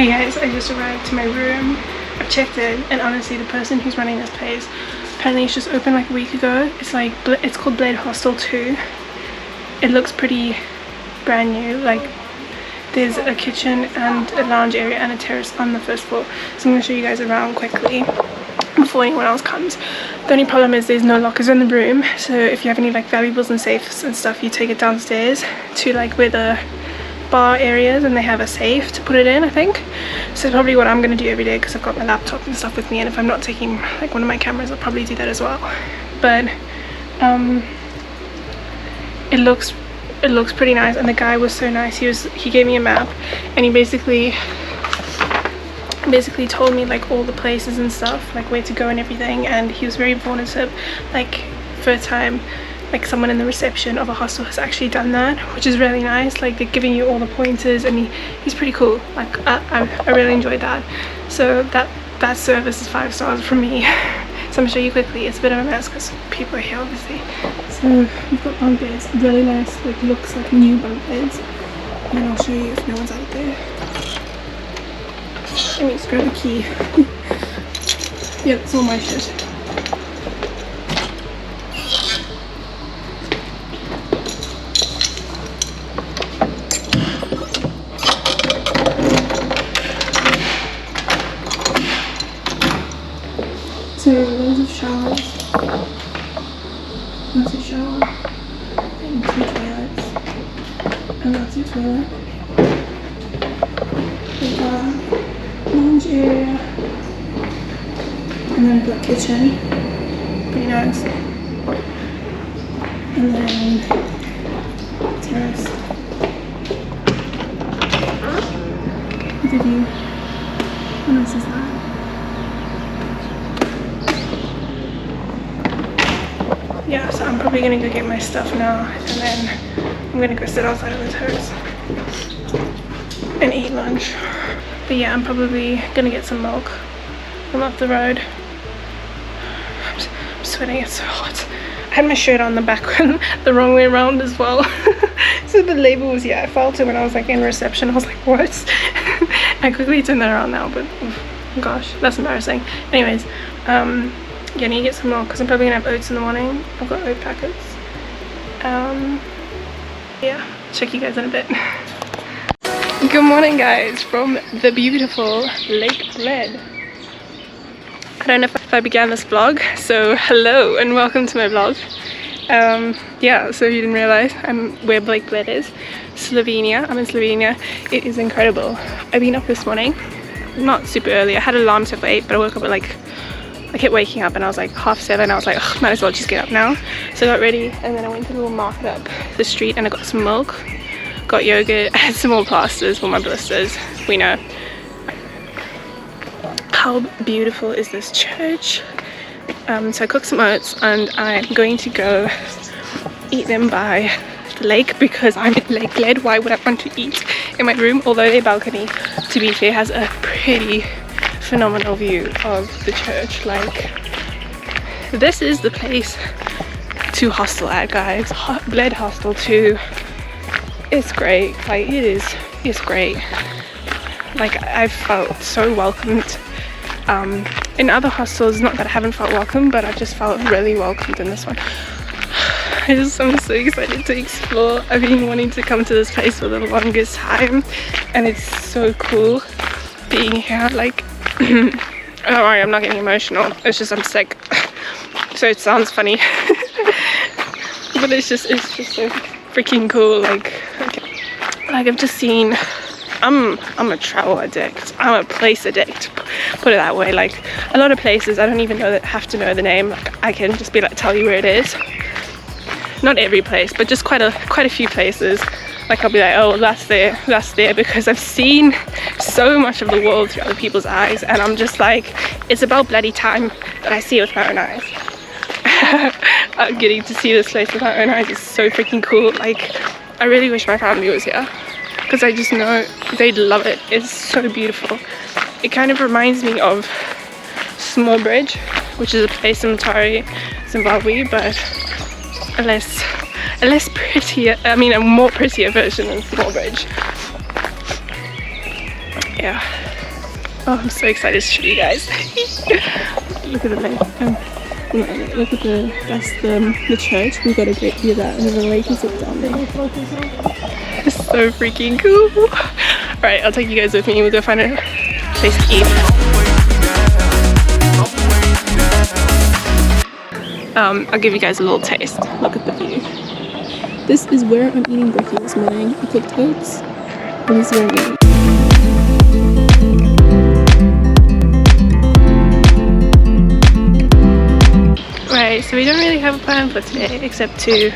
Hey guys, I just arrived to my room. I've checked in, and honestly the person who's running this place, apparently it's just opened like a week ago. It's called Bled Hostel 2. It looks pretty brand new. Like there's a kitchen and a lounge area and a terrace on the first floor. So I'm going to show you guys around quickly before anyone else comes. The only problem is there's no lockers in the room, so if you have any like valuables and safes and stuff, you take it downstairs to like where the bar areas, and they have a safe to put it in, I think. So probably what I'm going to do every day, because I've got my laptop and stuff with me, and if I'm not taking like one of my cameras, I'll probably do that as well. But it looks pretty nice, and the guy was so nice. He gave me a map, and he basically told me like all the places and stuff, like where to go and everything, and he was very informative. Like first time like someone in the reception of a hostel has actually done that, which is really nice. Like they're giving you all the pointers, and he's pretty cool. Like I really enjoyed that. So that service is 5 stars from me. So I'm gonna show you quickly. It's a bit of a mess because people are here obviously. So we've got bunk beds, really nice, like looks like new bunk beds, and then I'll show you if no one's out there. Let me just grab a key. Yeah, that's all my shit. So loads of showers, lots of shower, and 2 toilets, and lots of toilet. We've got lounge area, and then black kitchen, pretty nice, and then terrace with a view. How nice is that? Yeah, so I'm probably gonna go get my stuff now, and then I'm gonna go sit outside on the terrace and eat lunch. But yeah, I'm probably gonna get some milk from up the road. I'm sweating, it's so hot. I had my shirt on the back the wrong way around as well. So the label was, yeah, I felt it when I was like in reception. I was like, what? I quickly turned that around now, but oh gosh, that's embarrassing. Anyways, yeah, I need to get some milk because I'm probably gonna have oats in the morning. I've got oat packets. Yeah, check you guys in a bit. Good morning guys from the beautiful Lake Bled. I don't know if I began this vlog, so hello and welcome to my vlog. Yeah, so if you didn't realize, I'm where Lake Bled is, Slovenia. I'm in Slovenia. It is incredible. I've been up this morning, not super early. I had an alarm set for 8, but I woke up at like, I kept waking up and I was like 7:30. I was like, might as well just get up now. So I got ready, and then I went to a little market up the street and I got some milk, got yogurt, I had some more plasters for my blisters. We know. How beautiful is this church? So I cooked some oats, and I'm going to go eat them by the lake because I'm in Lake Bled. Why would I want to eat in my room? Although their balcony, to be fair, has a pretty phenomenal view of the church. Like, this is the place to hostel at, guys. Bled Hostel 2. It's great. Like, it's great. Like, I've felt so welcomed in other hostels. Not that I haven't felt welcome, but I've just felt really welcomed in this one. I'm so excited to explore. I've been wanting to come to this place for the longest time, and it's so cool being here. Like, don't worry, I'm not getting emotional. It's just I'm sick, so it sounds funny. But it's just so freaking cool. Like I've just seen. I'm a travel addict. I'm a place addict. Put it that way. Like, a lot of places I don't even have to know the name. Like, I can just be like, tell you where it is. Not every place, but just quite a few places. Like, I'll be like, oh, that's there, because I've seen so much of the world through other people's eyes, and I'm just like, it's about bloody time that I see it with my own eyes. Getting to see this place with my own eyes is so freaking cool. Like, I really wish my family was here, because I just know they'd love it. It's so beautiful. It kind of reminds me of Small Bridge, which is a place in Mutare, Zimbabwe, but a more prettier version than Small Bridge. Yeah, Oh, I'm so excited to show you guys. Look at the lake. Look at that's the church. We've got a great view of that, and there's a lake is down there. It's so freaking cool. Alright, I'll take you guys with me. We'll go find a place to eat. I'll give you guys a little taste. Look at the view. This is where I'm eating brekkie this morning. I cooked oats, and this is where I'm eating. Right, so we don't really have a plan for today except to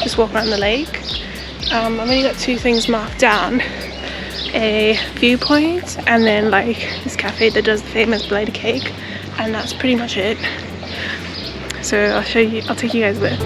just walk around the lake. I've only got 2 things marked down. A viewpoint and then like this cafe that does the famous Bled cake, and that's pretty much it. So I'll take you guys with.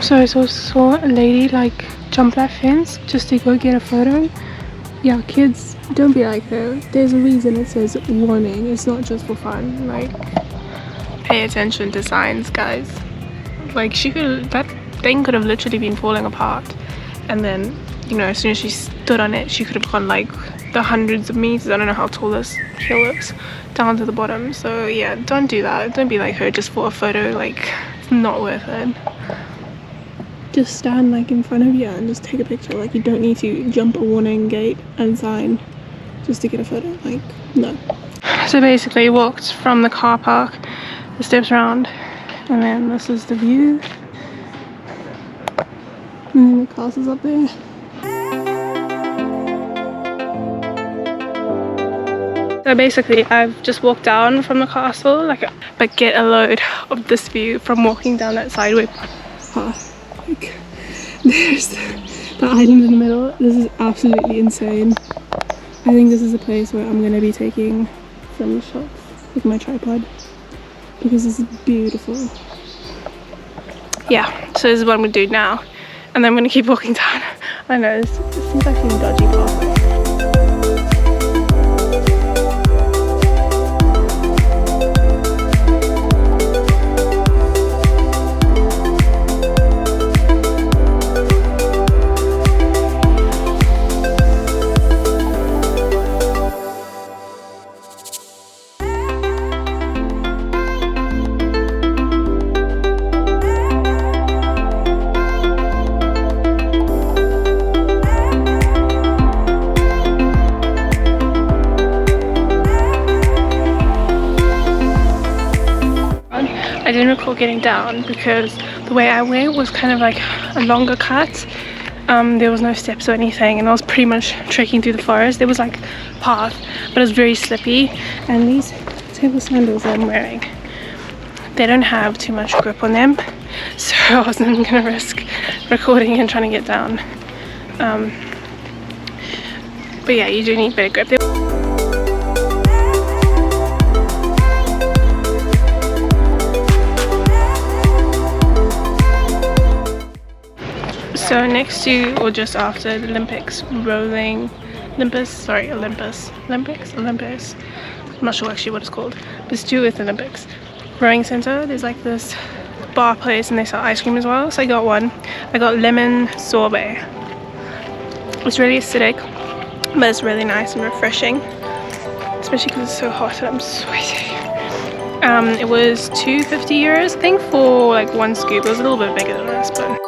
So I saw a lady like jump that fence just to go get a photo. Yeah, kids, don't be like her. There's a reason it says warning. It's not just for fun. Like, pay attention to signs, guys. Like, that thing could have literally been falling apart, and then, you know, as soon as she stood on it, she could have gone like the hundreds of meters, I don't know how tall this hill is, down to the bottom. So yeah, don't do that. Don't be like her just for a photo. Like, it's not worth it. Just stand like in front of you and just take a picture. Like, you don't need to jump a warning gate and sign just to get a photo. Like, no. So basically walked from the car park, the steps around, and then this is the view, and then the castle's up there. So basically I've just walked down from the castle, but get a load of this view from walking down that sideway path. Like, there's the island in the middle. This is absolutely insane. I think this is a place where I'm going to be taking some shots with my tripod because this is beautiful. Yeah, so this is what I'm going to do now, and then I'm going to keep walking down. I know, this seems like a dodgy pathway. I didn't recall getting down because the way I went was kind of like a longer cut. There was no steps or anything, and I was pretty much trekking through the forest. There was like a path, but it was very slippy, and these table sandals I'm wearing, they don't have too much grip on them, so I wasn't gonna risk recording and trying to get down. But yeah, you do need better grip. So next to or just after the Olympics, Olympics, I'm not sure actually what it's called, but it's to do with Olympics. Rowing center, there's like this bar place and they sell ice cream as well, so I got one. I got lemon sorbet. It's really acidic, but it's really nice and refreshing, especially because it's so hot and I'm sweating. It was 250 euros I think for like one scoop. It was a little bit bigger than this, but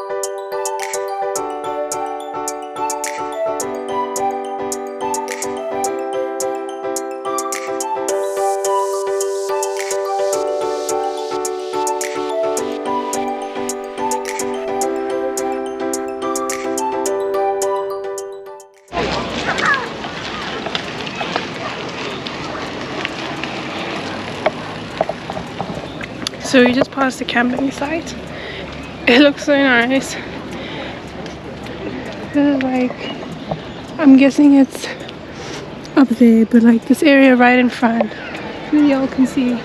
so we just passed the camping site. It looks so nice. Like, I'm guessing it's up there, but like this area right in front, y'all can see.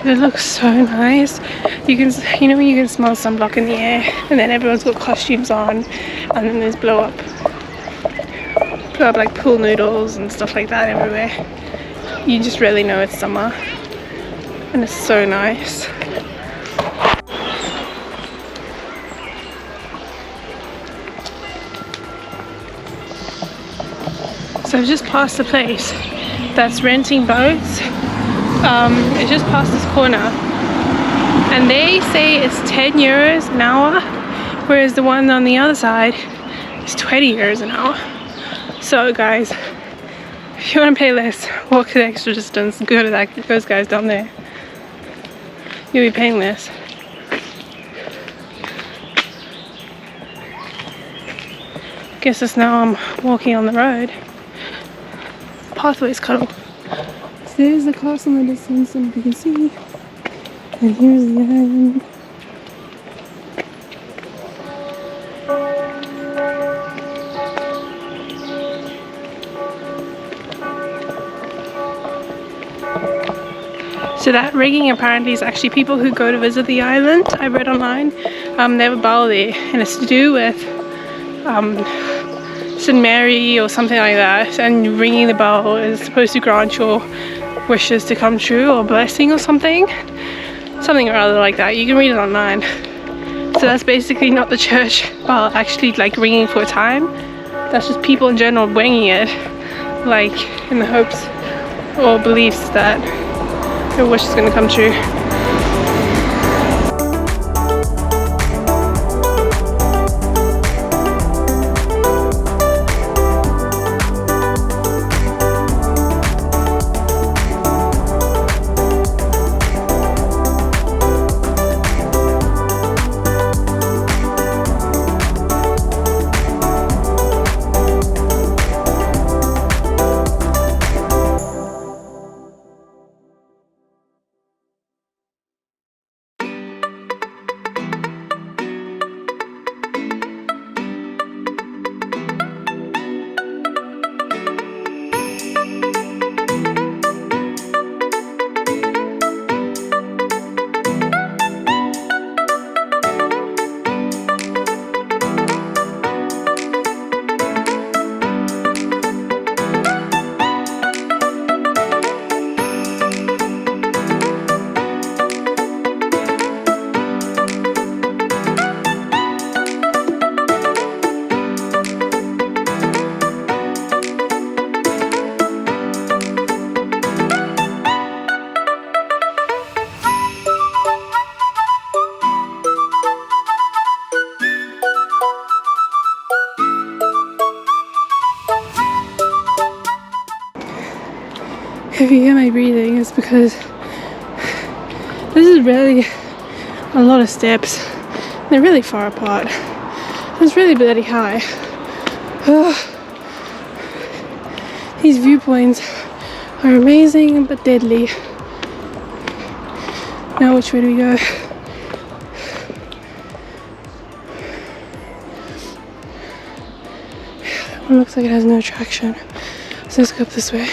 It looks so nice. You can, you know when you can smell sunblock in the air, and then everyone's got costumes on, and then there's blow up like pool noodles and stuff like that everywhere. You just really know it's summer, and it's so nice. So I've just passed the place that's renting boats. It's just past this corner, and they say it's 10 euros an hour, whereas the one on the other side is 20 euros an hour. So guys, if you want to pay less, walk the extra distance, go to those guys down there. You'll be paying less. Guess it's now I'm walking on the road. Pathway's cut off. So there's the castle in the distance, and you can see. And here's the island. So that rigging apparently is actually people who go to visit the island. I read online. They have a bell there, and it's to do with St. Mary or something like that, and ringing the bell is supposed to grant your wishes to come true, or blessing or something or other like that. You can read it online. So that's basically not the church bell actually like ringing for a time. That's just people in general winging it, like in the hopes or beliefs that your wish is going to come true. If you hear my breathing, it's because this is really a lot of steps. They're really far apart. It's really bloody high. These viewpoints are amazing but deadly. Now which way do we go? looks like it has no traction. So let's go up this way.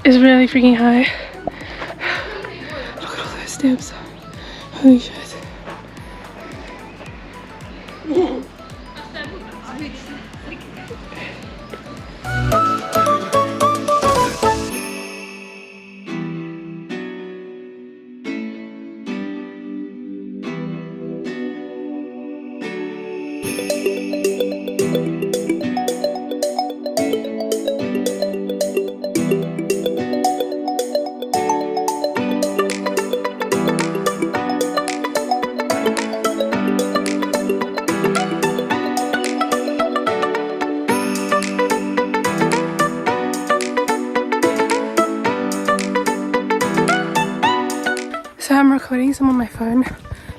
It's really freaking high. Look at all those steps. Holy shit. So I'm recording some on my phone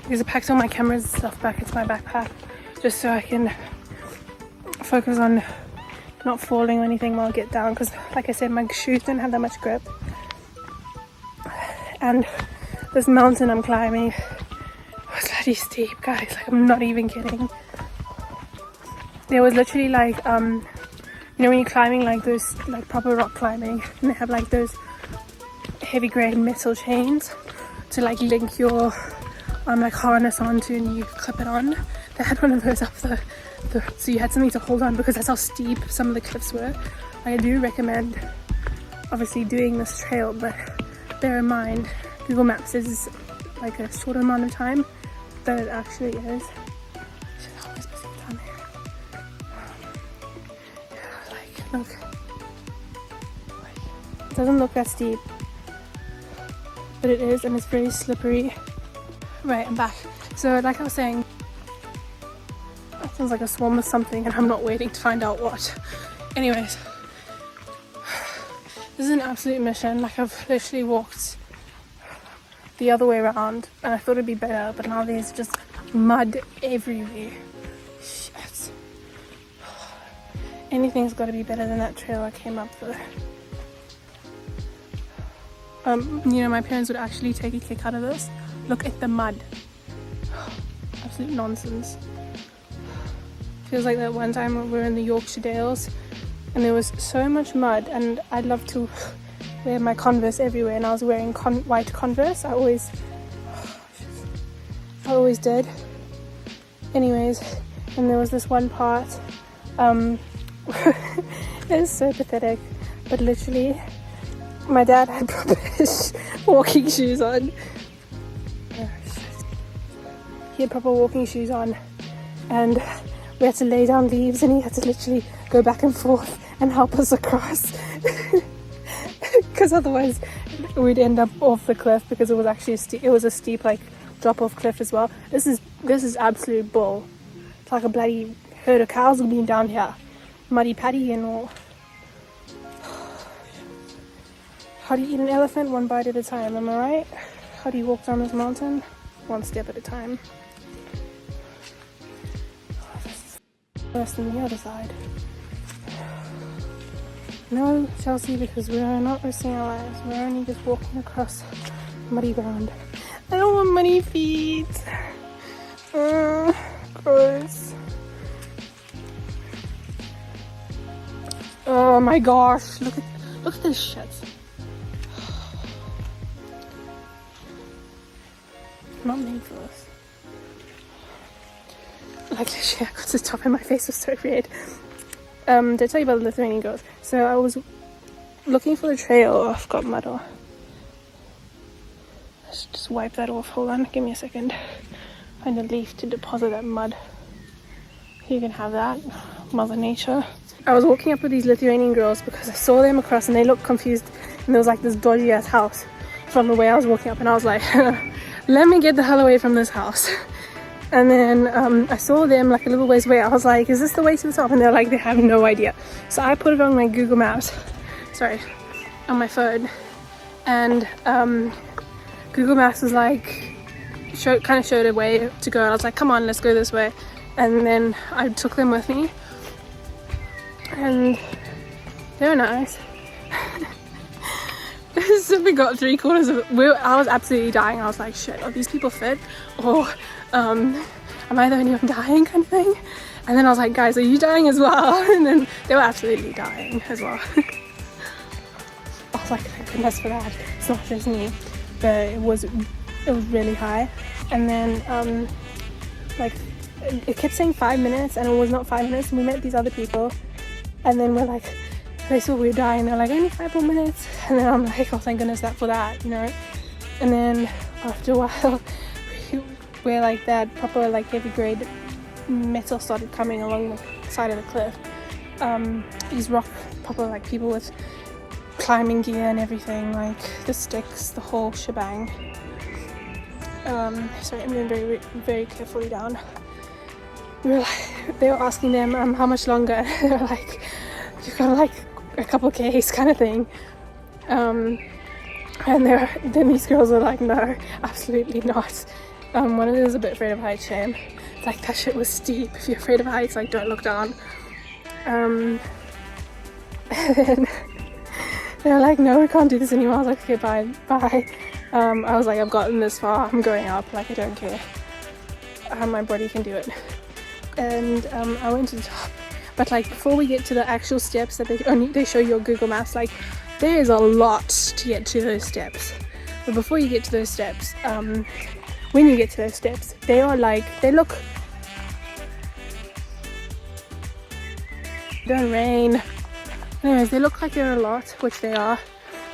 because I packed all my cameras and stuff back into my backpack just so I can focus on not falling or anything while I get down, because like I said, my shoes don't have that much grip. And this mountain I'm climbing was bloody steep, guys. Like, I'm not even kidding. There was literally like you know when you're climbing like those like proper rock climbing, and they have like those heavy grade metal chains to like link your like harness onto, and you clip it on. They had one of those up the so you had something to hold on, because that's how steep some of the cliffs were. I do recommend obviously doing this trail, but bear in mind Google Maps is like a short amount of time that it actually is. Like, look, it doesn't look that steep, but it is, and it's very slippery. Right, I'm back. So like I was saying, that sounds like a swarm of something, and I'm not waiting to find out what. Anyways, this is an absolute mission. Like, I've literally walked the other way around and I thought it'd be better, but now there's just mud everywhere. Shit. Anything's got to be better than that trail I came up though. You know, my parents would actually take a kick out of this. Look at the mud. Absolute nonsense. Feels like that one time we were in the Yorkshire Dales and there was so much mud, and I'd love to wear my Converse everywhere, and I was wearing white Converse. I always did. Anyways, and there was this one part, it was so pathetic, but literally my dad had proper walking shoes on. He had proper walking shoes on, and we had to lay down leaves, and he had to literally go back and forth and help us across, because otherwise we'd end up off the cliff, because it was actually a steep like drop off cliff as well. This is absolute bull. It's like a bloody herd of cows being down here, muddy paddy and all. How do you eat an elephant? One bite at a time, am I right? How do you walk down this mountain? One step at a time. Worse than the other side. No, Chelsea, because we are not risking our lives. We're only just walking across muddy ground. I don't want muddy feet. Gross. Oh my gosh! Look at this shit. I'm not made for this. Like, literally, I got to the top and my face was so red. Did I tell you about the Lithuanian girls? So I was looking for the trail. Oh, I've got mud on. Let's just wipe that off. Hold on, give me a second. Find a leaf to deposit that mud. You can have that, Mother Nature. I was walking up with these Lithuanian girls because I saw them across and they looked confused, and there was like this dodgy ass house from the way I was walking up, and I was like, let me get the hell away from this house. And then I saw them like a little ways away. I was like, is this the way to the top? And they're like, they have no idea. So I put it on my Google Maps, on my phone, and Google Maps was like, kind of showed a way to go. I was like, come on, let's go this way. And then I took them with me, and they were nice. So we got 3/4 of it. I was absolutely dying. I was like, shit, are these people fit? Or am I the only one dying kind of thing? And then I was like, guys, are you dying as well? And then they were absolutely dying as well. I was like, thank goodness for that. It's not just me, but it was really high. And then like it kept saying 5 minutes, and it was not 5 minutes. And we met these other people, and then we're like, they saw we were dying. They're like, only 5 more minutes. And then I'm like, oh, thank goodness for that, you know. And then after a while, where like that proper like heavy grade metal started coming along the side of the cliff, these rock proper like people with climbing gear and everything, like the sticks, the whole shebang. Sorry, I'm going very, very carefully down. They were asking them how much longer. They were like, you've got like a couple Ks kind of thing. And then these girls were like, no, absolutely not. One of them was a bit afraid of heights, shame. It's like, that shit was steep. If you're afraid of heights, like, don't look down. And then they were like, no, we can't do this anymore. I was like, okay, bye. I was like, I've gotten this far, I'm going up, like, I don't care. My body can do it. And I went to the top. But like, before we get to the actual steps that they show you on Google Maps, like, there is a lot to get to those steps. But before you get to those steps, when you get to those steps, they look, don't rain. Anyways, they look like they're a lot, which they are.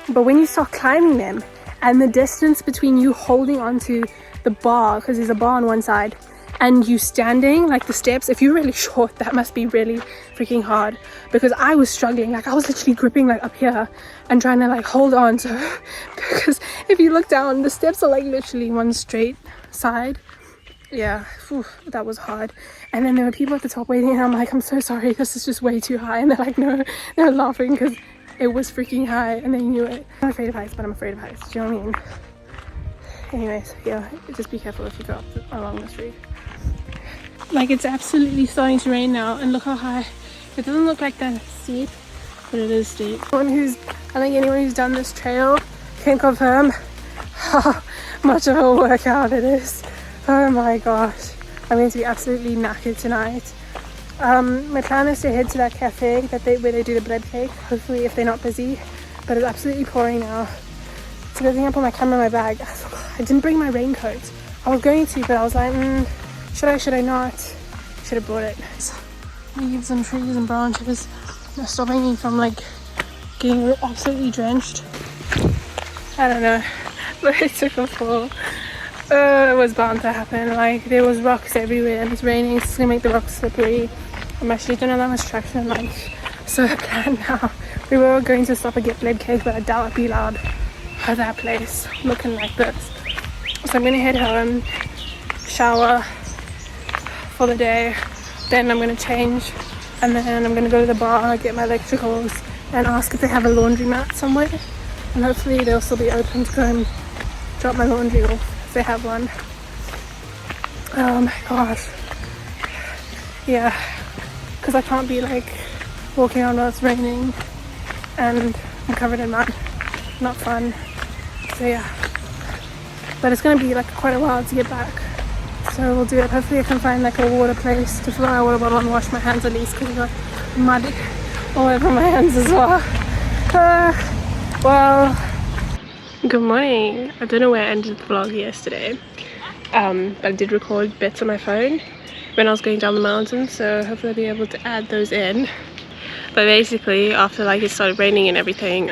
But when you start climbing them, and the distance between you holding onto the bar, because there's a bar on one side, and you standing, like the steps, if you're really short, that must be really freaking hard, because I was struggling. Like, I was literally gripping like up here and trying to like hold on to because if you look down, the steps are like literally one straight side. Yeah, that was hard. And then there were people at the top waiting, and I'm like, I'm so sorry, this is just way too high. And they're like, no, they're laughing because it was freaking high and they knew it. I'm afraid of heights, but I'm afraid of heights, do you know what I mean? Anyways, yeah, just be careful if you go up along this route. Like, it's absolutely starting to rain now, and look how high. It doesn't look like that steep, but it is steep. I think anyone who's done this trail can confirm how much of a workout it is. Oh my gosh, I'm going to be absolutely knackered tonight. My plan is to head to that cafe where they do the bread cake, hopefully, if they're not busy, but it's absolutely pouring now. It's a good thing I put my camera in my bag. I didn't bring my raincoat. I was going to, but I was like, should I not? Should have brought it. Leaves and trees and branches are stopping me from like getting absolutely drenched. I don't know, but it took a fall. It was bound to happen. Like, there was rocks everywhere, and it's raining, so it's gonna make the rocks slippery. I'm actually don't have that much traction. Like, so the plan now, we were going to stop and get Bled cake, but I doubt I'd be allowed at that place looking like this. So I'm gonna head home, shower for the day, then I'm gonna change, and then I'm gonna go to the bar, get my electricals, and ask if they have a laundromat somewhere, and hopefully they'll still be open to go and drop my laundry off if they have one. Oh my gosh, yeah, because I can't be like walking around while it's raining and I'm covered in mud. Not fun. So yeah, but it's gonna be like quite a while to get back, so we'll do it. Hopefully I can find like a water place to fill my water bottle and wash my hands at least, because I've got mud all over my hands as well. Well, good morning. I don't know where I ended the vlog yesterday, but I did record bits on my phone when I was going down the mountain, so hopefully I'll be able to add those in. But basically, after like it started raining and everything,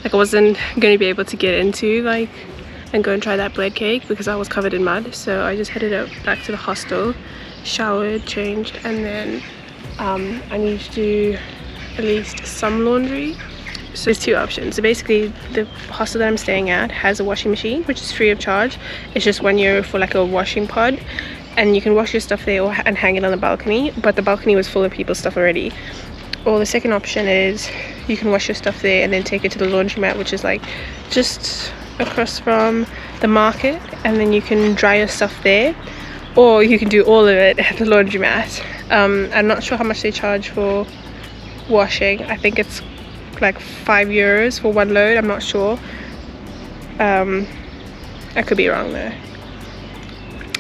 like I wasn't going to be able to get into like and go and try that bread cake because I was covered in mud. So I just headed back to the hostel, showered, changed, and then I need to do at least some laundry. So there's two options. So basically, the hostel that I'm staying at has a washing machine, which is free of charge. It's just €1 for like a washing pod, and you can wash your stuff there and hang it on the balcony, but the balcony was full of people's stuff already. Or the second option is you can wash your stuff there and then take it to the laundromat, which is like just across from the market, and then you can dry your stuff there, or you can do all of it at the laundromat. I'm not sure how much they charge for washing. I think it's like €5 for one load. I'm not sure. I could be wrong though.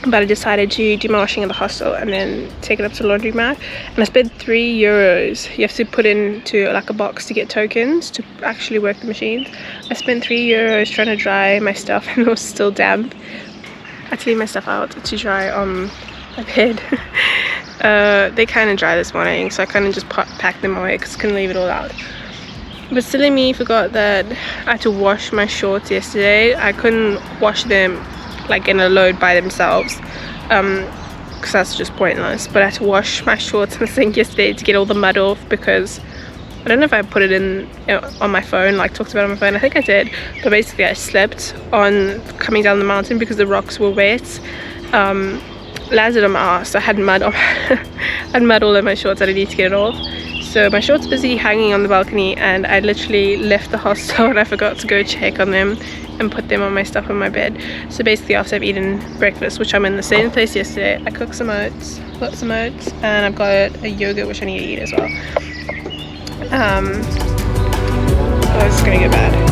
but I decided to do my washing in the hostel and then take it up to the laundromat, and I spent €3. You have to put into like a box to get tokens to actually work the machines. I spent €3 trying to dry my stuff and it was still damp. I had to leave my stuff out to dry on my bed. They kind of dry this morning, so I kind of just packed them away because I couldn't leave it all out. But silly me forgot that I had to wash my shorts yesterday. I couldn't wash them like in a load by themselves because that's just pointless, but I had to wash my shorts in the sink yesterday to get all the mud off, because I don't know if I put it in on my phone, like talked about it on my phone. I think I did, but basically I slipped on coming down the mountain because the rocks were wet. Landed on my ass. I had mud on I had mud all over my shorts. I didn't need to get it off, so my shorts busy hanging on the balcony, and I literally left the hostel and I forgot to go check on them and put them on my stuff on my bed. So basically after I've eaten breakfast, which I'm in the same place yesterday, I cooked some oats, got some oats, and I've got a yogurt which I need to eat as well. Oh, it's gonna get bad.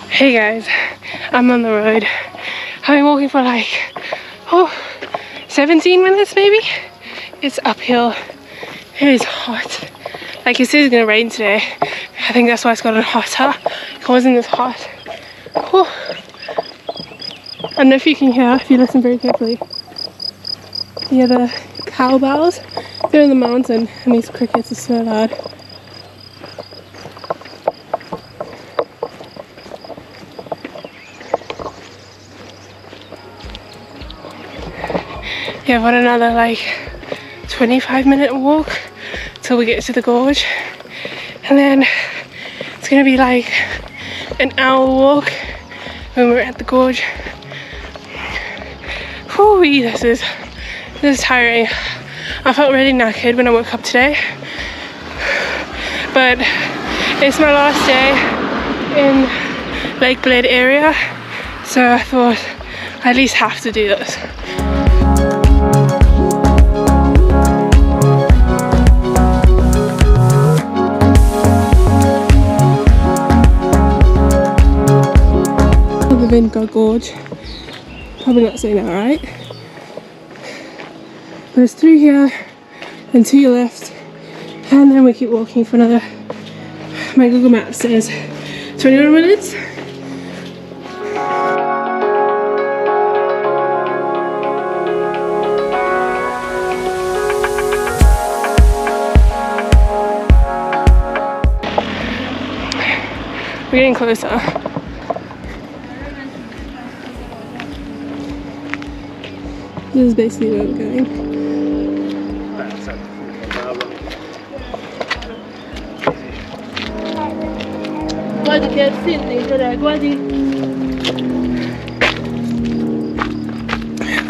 Hey guys, I'm on the road. I've been walking for like 17 minutes maybe. It's uphill. It is hot. Like, it says it's gonna rain today. I think that's why it's gotten hotter. It wasn't as hot. Whew. I don't know if you can hear, if you listen very carefully. Yeah, the cowbells. They're in the mountain and these crickets are so loud. Yeah, what another like 25-minute walk till we get to the gorge, and then it's gonna be like an hour walk when we're at the gorge. Whew, this is tiring. I felt really knackered when I woke up today, but it's my last day in Lake Bled area, so I thought I at least have to do this. The Vindgar Gorge. Probably not saying that right. But it's through here and to your left, and then we keep walking for another, my Google Maps says 21 minutes. We're getting closer. This is basically where we're going.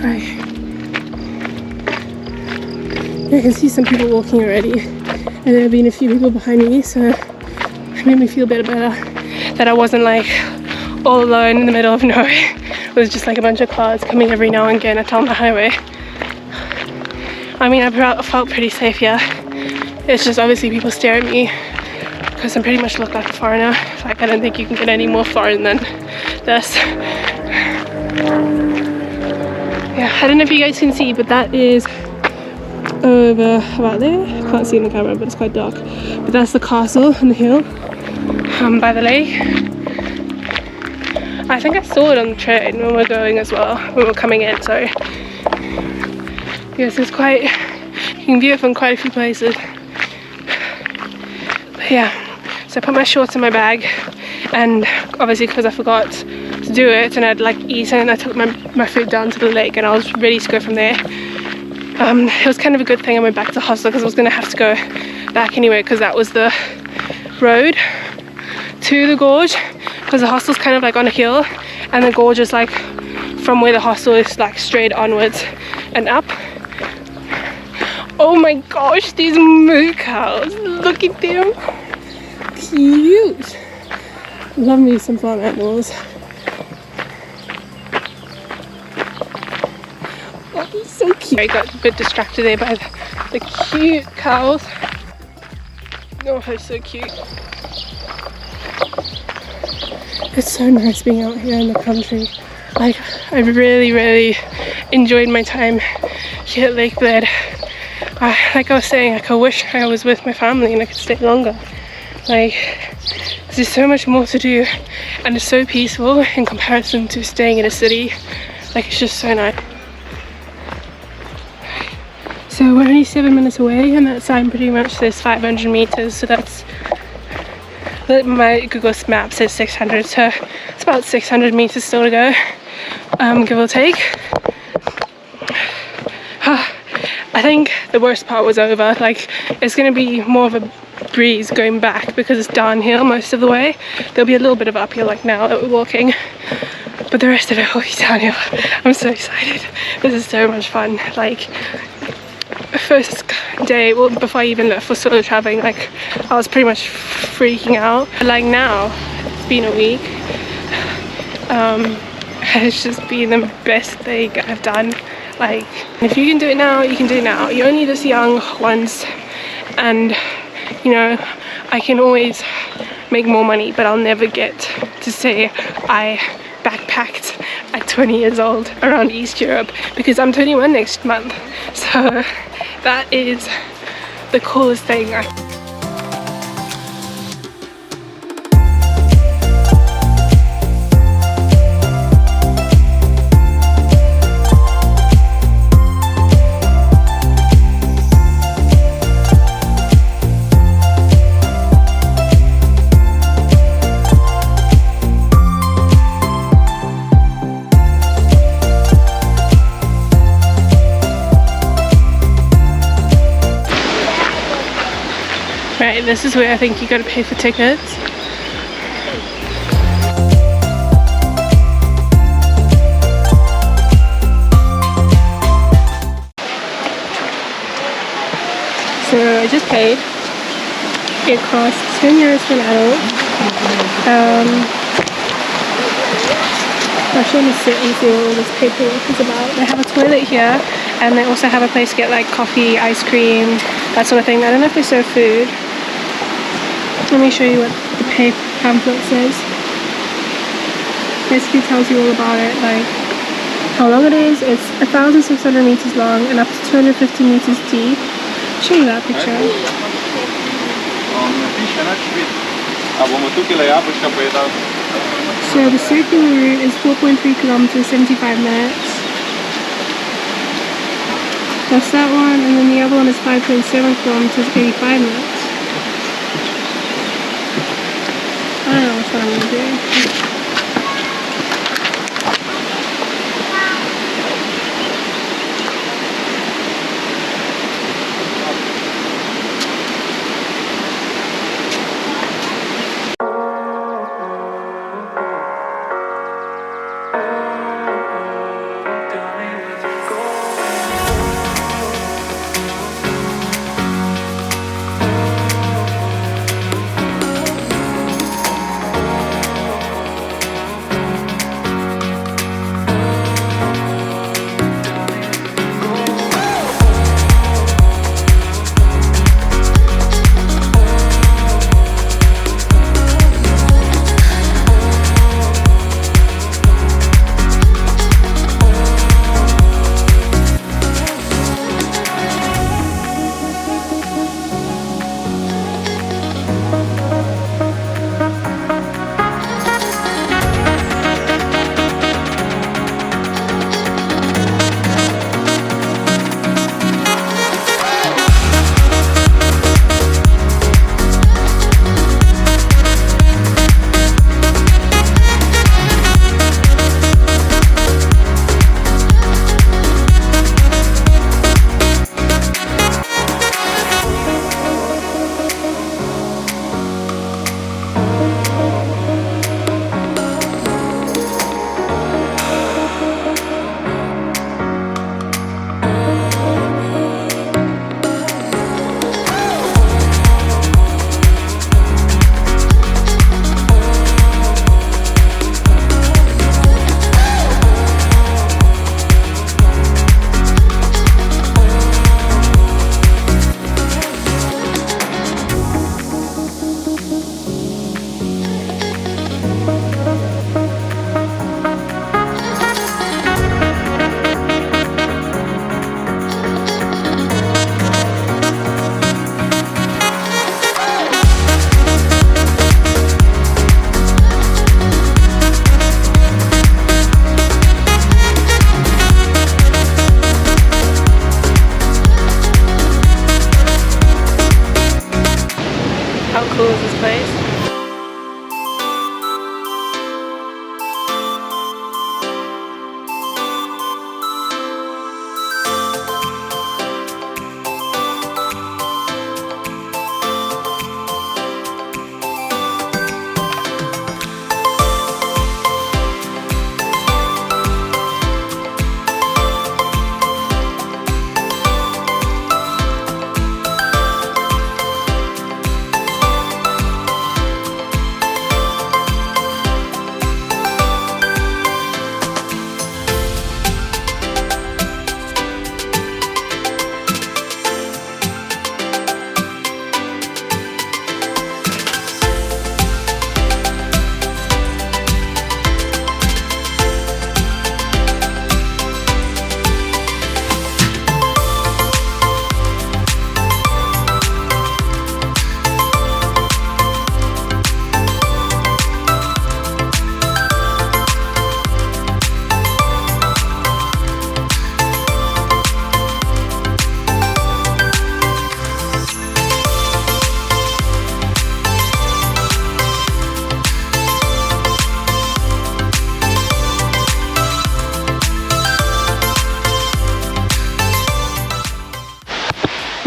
Right. I can see some people walking already, and there have been a few people behind me, so it made me feel a bit better that I wasn't like all alone in the middle of nowhere. It was just like a bunch of cars coming every now and again down the highway. I mean, I felt pretty safe here. It's just obviously people stare at me because I pretty much look like a foreigner. Like, I don't think you can get any more foreign than this. Yeah, I don't know if you guys can see, but that is over about there. I can't see in the camera, but it's quite dark. But that's the castle on the hill by the lake. I think I saw it on the train when we're going as well, when we're coming in, so yes, it's quite, you can view it from quite a few places. But yeah, so I put my shorts in my bag, and obviously because I forgot to do it and I'd like eaten, I took my food down to the lake and I was ready to go from there. It was kind of a good thing I went back to the hostel because I was going to have to go back anyway, because that was the road to the gorge, because the hostel's kind of like on a hill and the gorge is like from where the hostel is, like straight onwards and up. Oh my gosh, these moo cows, look at them, cute. Love me some farm animals. Oh, so cute. I got a bit distracted there by the cute cows. Oh, they're so cute. It's so nice being out here in the country. Like, I really enjoyed my time here at Lake Bled. Like I was saying, like, I wish I was with my family and I could stay longer. Like, there's so much more to do and it's so peaceful in comparison to staying in a city. Like, it's just so nice. So we're only 7 minutes away and that sign pretty much says 500 meters, so that's, my Google Maps says 600, so it's about 600 meters still to go, give or take. I think the worst part was over. Like, it's going to be more of a breeze going back because it's downhill most of the way. There'll be a little bit of uphill like now that we're walking, but the rest of it will be downhill. I'm so excited. This is so much fun. Like, first day, well, before I even left for solo traveling, like, I was pretty much freaking out. But like now, it's been a week. It's just been the best thing I've done. Like, if you can do it now, you can do it now. You're only this young once, and you know, I can always make more money, but I'll never get to say I backpacked at 20 years old around East Europe, because I'm 21 next month. So that is the coolest thing. Right, this is where I think you gotta pay for tickets. So I just paid. It costs 10 euros for an adult. I'll show you sit and see what all this paperwork is about. They have a toilet here, and they also have a place to get like coffee, ice cream, that sort of thing. I don't know if they serve food. Let me show you what the pamphlet says. Basically tells you all about it, like how long it is. It's 1,600 meters long and up to 250 meters deep. I'll show you that picture. So the circular route is 4.3 kilometers, 75 minutes. That's that one, and then the other one is 5.7 kilometers, 85 minutes. I don't know what I'm gonna do.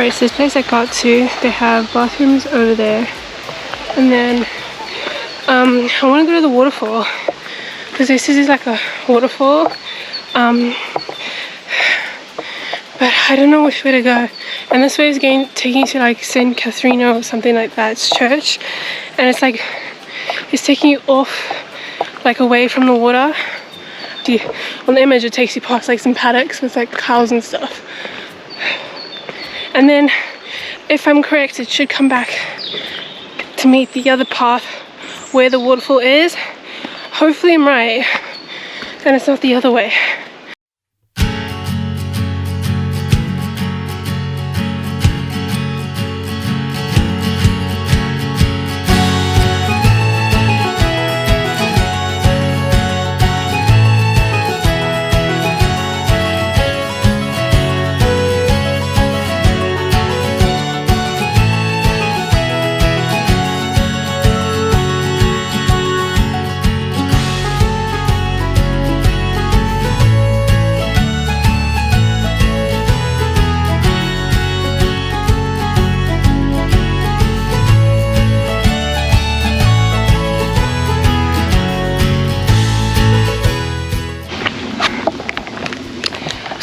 Right, so this place I got to, they have bathrooms over there, and then I want to go to the waterfall because this is like a waterfall, but I don't know which way to go. And this way is taking you to like Saint Catharina or something like that. It's church, and it's like it's taking you off, like away from the water. On the image, it takes you past like some paddocks with like cows and stuff. And then, if I'm correct, it should come back to meet the other path where the waterfall is. Hopefully I'm right, and it's not the other way.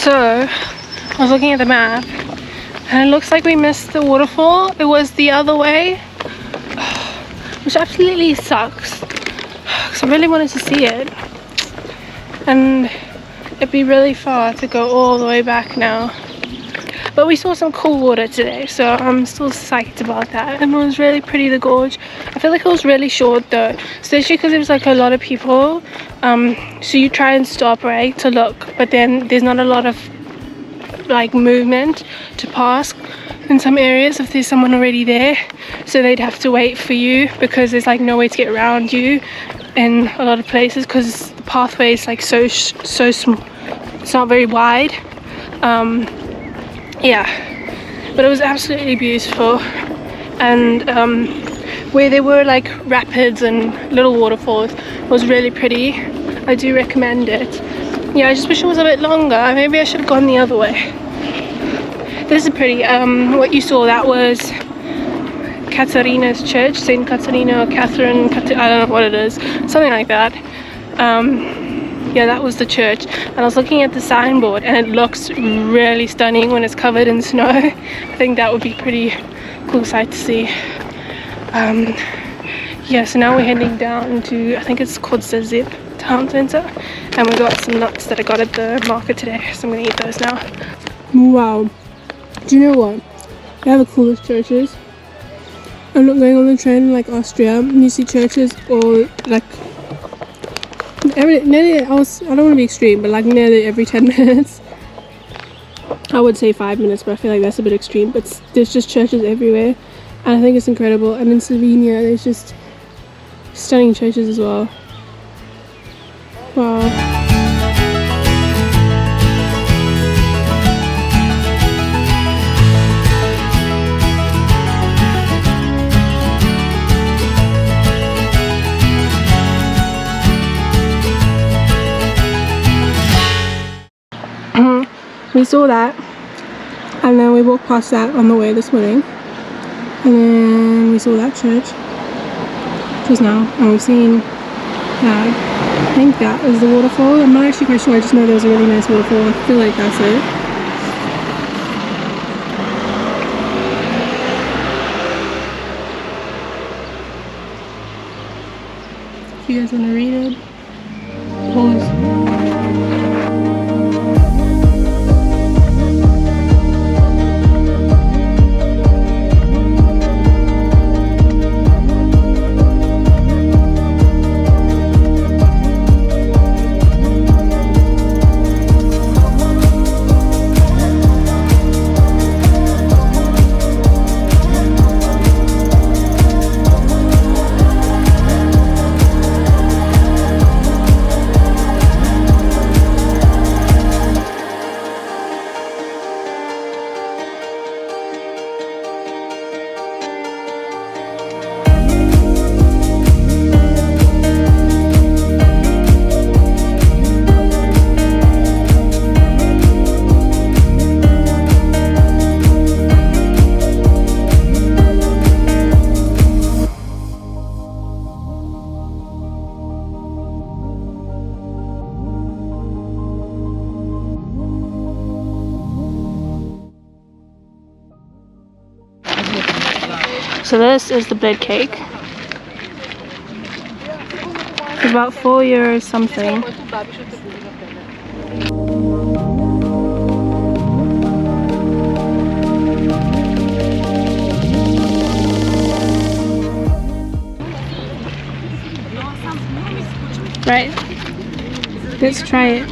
So, I was looking at the map and it looks like we missed the waterfall. It was the other way, which absolutely sucks because I really wanted to see it, and it'd be really far to go all the way back now. But we saw some cool water today, so I'm still psyched about that, and it was really pretty, the gorge. I feel like it was really short though, especially because there was like a lot of people. So you try and stop, right, to look, but then there's not a lot of like movement to pass in some areas if there's someone already there, so they'd have to wait for you because there's like no way to get around you in a lot of places because the pathway is like so small, it's not very wide. Yeah, but it was absolutely beautiful, and where there were like rapids and little waterfalls was really pretty. I do recommend it. Yeah, I just wish it was a bit longer. Maybe I should have gone the other way. This is pretty. What you saw, that was Katharina's church, Saint Catharina or Catherine, I don't know what it is, something like that. Yeah, that was the church, and I was looking at the signboard and it looks really stunning when it's covered in snow. I think that would be pretty cool sight to see. Yeah, so now we're heading down to, I think it's called the Zip town centre, and we got some nuts that I got at the market today, so I'm gonna eat those now. Wow, do you know what? They have the coolest churches. I'm not going on the train in like Austria, and you see churches all like I don't want to be extreme, but like nearly every 10 minutes. I would say 5 minutes, but I feel like that's a bit extreme. But there's just churches everywhere, and I think it's incredible. And in Slovenia, there's just stunning churches as well. Wow. We saw that, and then we walked past that on the way this morning, and then we saw that church just now, and we've seen that. I think that is the waterfall. I'm not actually quite sure, I just know there was a really nice waterfall. I feel like that's it. If you guys want to read it, pause. So this is the Bled cake. It's about €4 something. Right, let's try it.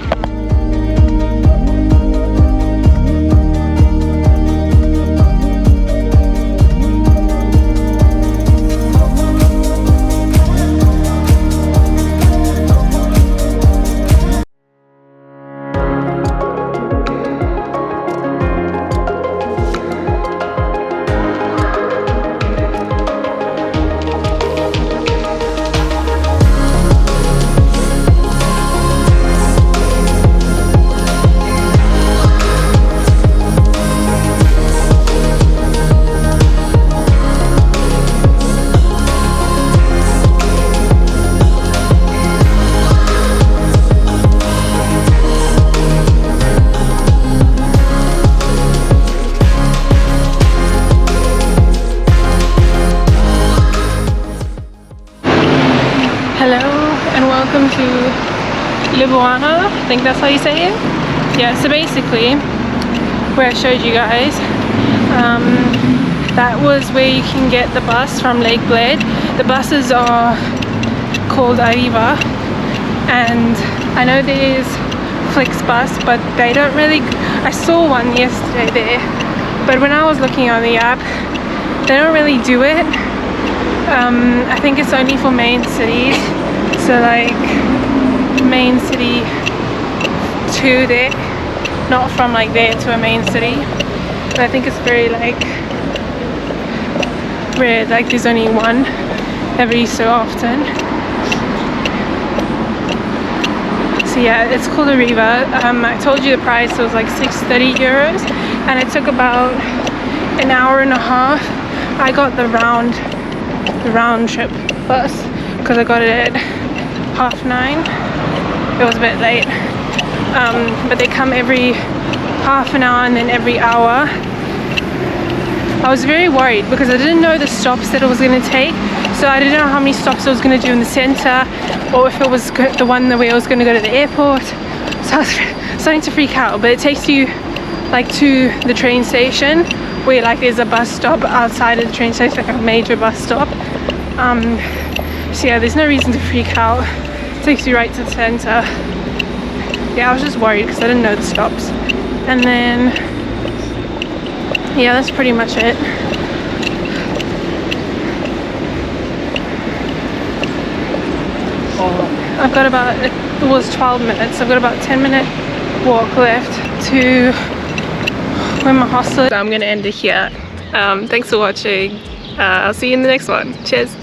Hello and welcome to Ljubljana, I think that's how you say it. Yeah, so basically where I showed you guys, that was where you can get the bus from Lake Bled. The buses are called Arriva, and I know there's Flixbus, but they don't really, I saw one yesterday there, but when I was looking on the app, they don't really do it. I think it's only for main cities, so like main city to there, not from like there to a main city. But I think it's very like rare, like there's only one every so often. So yeah, it's called Arriva. I told you the price, it was like €630, and it took about an hour and a half. I got the round trip bus because I got it at 9:30. It was a bit late, but they come every half an hour and then every hour. I was very worried because I didn't know the stops that it was going to take, so I didn't know how many stops it was going to do in the center, or if it was the one where I was going to go to the airport. So I was starting to freak out. But it takes you like to the train station, where like there's a bus stop outside of the train station, like a major bus stop. So yeah, there's no reason to freak out. It takes you right to the center. Yeah, I was just worried because I didn't know the stops. And then yeah, that's pretty much it. I've got about, it was 12 minutes, I've got about 10-minute walk left to where my hostel is. I'm gonna end it here. Thanks for watching. I'll see you in the next one. Cheers.